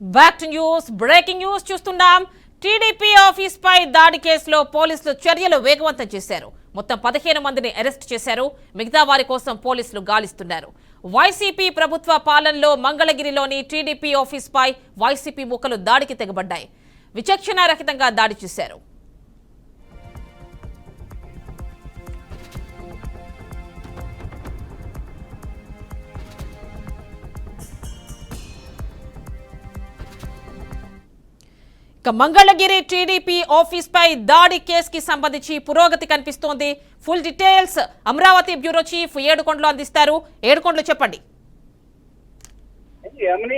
Back to news breaking news చూస్తున్నాం. TDP office పై దాడి కేసులో పోలీసులు చర్యలు వేగవంతం చేశారు. మొత్తం 15 మందిని అరెస్ట్ చేశారు. మిగతా వారి కోసం పోలీసులు గాలిస్తున్నారు. వైసీపీ ప్రభుత్వ పాలనలో మంగళగిరిలోని టీడీపీ ఆఫీస్ పై వైసీపీ ముక్కలు దాడికి తెగబడ్డాయి. విచక్షణారహితంగా దాడి చేశారు. మంగళగిరి టీడీపీ ఆఫీస్ పై దాడి కేసుకి సంబంధించి పురోగతి కనిపిస్తోంది. Full details Amaravati bureau chief Yedukondalu అందిస్తారు. ఏడుకొండలు చెప్పండి.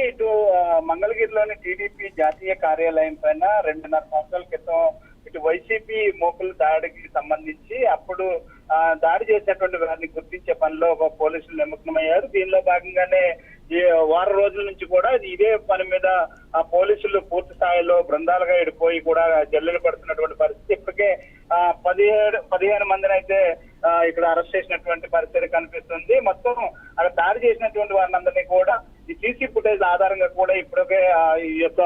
ఇటు మంగళగిరిలోని టీడీపీ జాతీయ కార్యాలయం పైన 2.5 సంవత్సరాల క్రితం ఇటు వైసీపీ మోకుల దాడికి సంబంధించి అప్పుడు దాడి చేసినటువంటి వారిని గుర్తించే పనిలో పోలీసులు నిమగ్నమయ్యారు. దీనిలో భాగంగానే ఈ వారం రోజుల నుంచి కూడా ఇదే పని మీద పోలీసులు పూర్తి స్థాయిలో బృందాలుగా ఎడిపోయి కూడా జల్లెలు పడుతున్నటువంటి పరిస్థితి. ఇప్పటికే 15 మందిని అయితే ఇక్కడ అరెస్ట్ చేసినటువంటి పరిస్థితి కనిపిస్తుంది. మొత్తం అక్కడ దాడి చేసినటువంటి వారిని అందరినీ కూడా ఈ సీసీ ఫుటేజ్ ఆధారంగా కూడా ఇప్పటికే ఈ యొక్క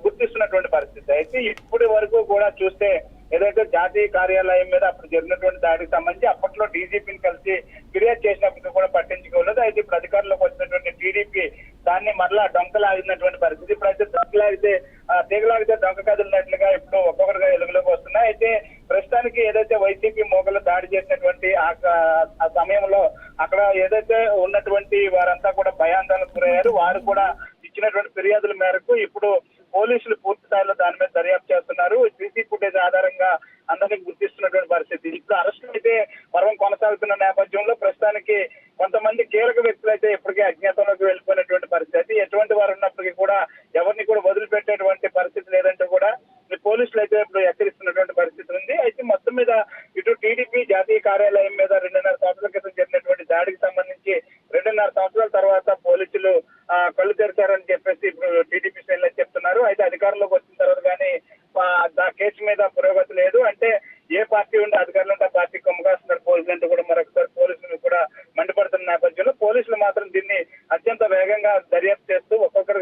గుర్తిస్తున్నటువంటి పరిస్థితి. అయితే ఇప్పటి వరకు కూడా చూస్తే ఏదైతే జాతీయ కార్యాలయం మీద అప్పుడు జరిగినటువంటి దాడికి సంబంధించి అప్పట్లో డీజీపీని కలిసి ఫిర్యాదు చేసినప్పుడు కూడా పట్టించుకోలేదు. అయితే ఇప్పుడు అధికారంలోకి వచ్చినటువంటి టీడీపీ దాన్ని మరలా డొంకలాగినటువంటి పరిస్థితి. ఇప్పుడైతే తీగలాగితే డొంక కదిలినట్లుగా ఇప్పుడు ఒక్కొక్కటిగా ఎలుగులోకి వస్తున్నాయి. అయితే ప్రస్తుతానికి ఏదైతే వైసీపీ మోగలు దాడి చేసినటువంటి ఆ సమయంలో అక్కడ ఏదైతే ఉన్నటువంటి వారంతా కూడా భయాందోళనకు గురయ్యారు. వారు కూడా ఇచ్చినటువంటి ఫిర్యాదుల మేరకు ఇప్పుడు పోలీసులు పూర్తి స్థాయిలో దాని మీద దర్యాప్తు చేస్తున్నారు. సీసీ ఫుటేజ్ ఆధారంగా అందరినీ గుర్తిస్తున్నటువంటి పరిస్థితి. ఇప్పుడు అరెస్టులు అయితే పర్వం కొనసాగుతున్న నేపథ్యంలో ప్రస్తుతానికి కొంతమంది కీలక వ్యక్తులు అయితే ఇప్పటికే అజ్ఞాతంలోకి వెళ్ళిపోయినటువంటి పరిస్థితి. ఎటువంటి వారు ఉన్నప్పటికీ కూడా ఎవరిని కూడా వదిలిపెట్టేటువంటి పరిస్థితి లేదంటూ కూడా పోలీసులు అయితే ఇప్పుడు హెచ్చరిస్తున్నటువంటి పరిస్థితి ఉంది. అయితే మొత్తం మీద ఇటు టీడీపీ జాతీయ కార్యాలయం మీద 2.5 సంవత్సరాల క్రితం జరిగినటువంటి దాడికి సంబంధించి 2.5 సంవత్సరాల తర్వాత పోలీసులు కళ్ళు తెరిచారని చెప్పేసి ఇప్పుడు టీడీపీ శ్రేణులు చెప్తున్నారు. అయితే అధికారంలోకి వచ్చిన తర్వాత కానీ ఆ కేసు మీద పురోగతి లేదు. అంటే ఏ పార్టీ ఉంటే అధికారులు ఉంటే ఆ పార్టీ కొమ్మగాస్తున్నారు పోలీసులు అంటూ కూడా మరొకసారి పోలీసులు కూడా మండిపడుతున్న నేపథ్యంలో పోలీసులు మాత్రం దీన్ని అత్యంత వేగంగా దర్యాప్తు చేస్తూ ఒక్కొక్క